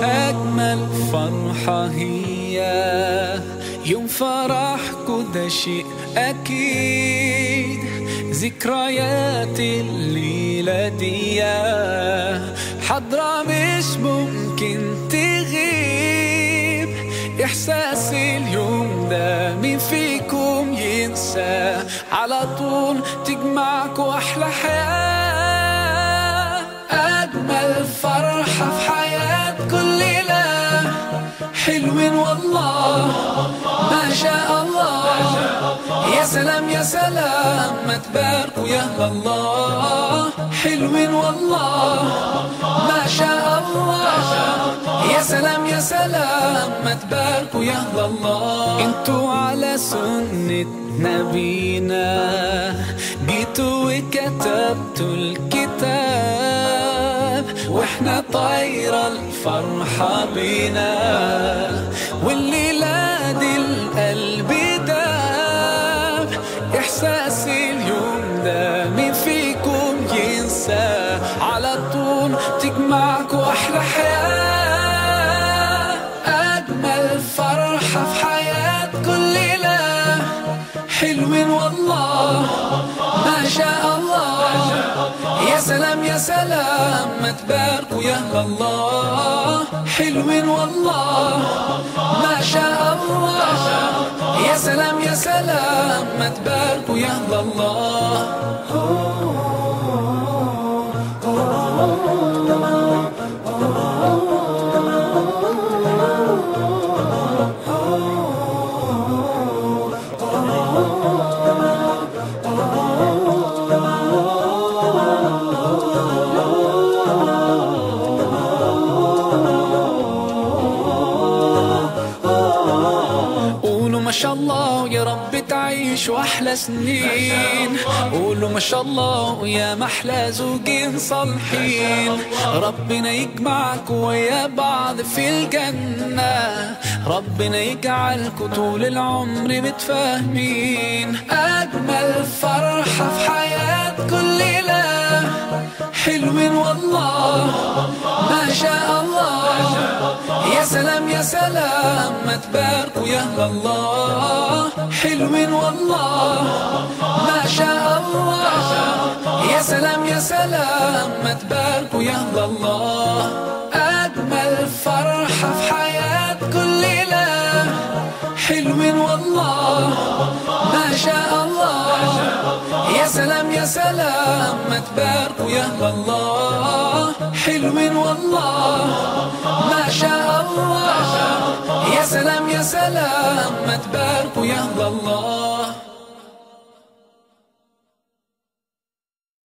أجمل فرحة هي يوم فرحكوا، ده شيء أكيد. ذكريات الليلة دي حضرة مش ممكن تغيب. إحساس اليوم ده مين فيكم ينسى؟ على طول تجمعكوا أحلى حياة. أجمل فرحة في حياة كل ليلة، حلوين والله ما شاء الله. يا سلام يا سلام ما تباركوا يا الله. حلوين والله ما شاء الله. يا سلام يا سلام ما تباركوا يا الله. انتوا على سنة نبينا جيتوا وكتبتوا الكتاب، واحنا طايرة الفرحة بينا، والليلة دي القلب داب. إحساس اليوم ده مين فيكم ينسى؟ على طول تجمعكوا أحلى حياة. أجمل فرحة في حياة كل ليلة، حلوين والله ما شاء الله. يا سلام يا سلام ما تباركوا يا الله. حلوين والله ما شاء الله. يا سلام يا سلام ما تباركوا يا الله. ما شاء الله يا رب تعيشوا أحلى سنين. قولوا ما شاء الله يا محلى زوجين صالحين. ربنا يجمعكوا ويا بعض في الجنة، ربنا يجعلكوا طول العمر متفاهمين. أجمل فرحة في حياة كل ليلة، حلوين والله ما شاء الله. يا سلام يا سلام ما تباركوا يا الله. حلوين والله ما شاء الله. يا سلام يا سلام ما تباركوا يا الله. أجمل فرحة في حياة كل ليلة، حلوين والله ما شاء الله. يا سلام يا سلام ما تباركوا يا الله. حلوين والله ما شاء الله. يا سلام يا سلام ما تباركوا يا الله.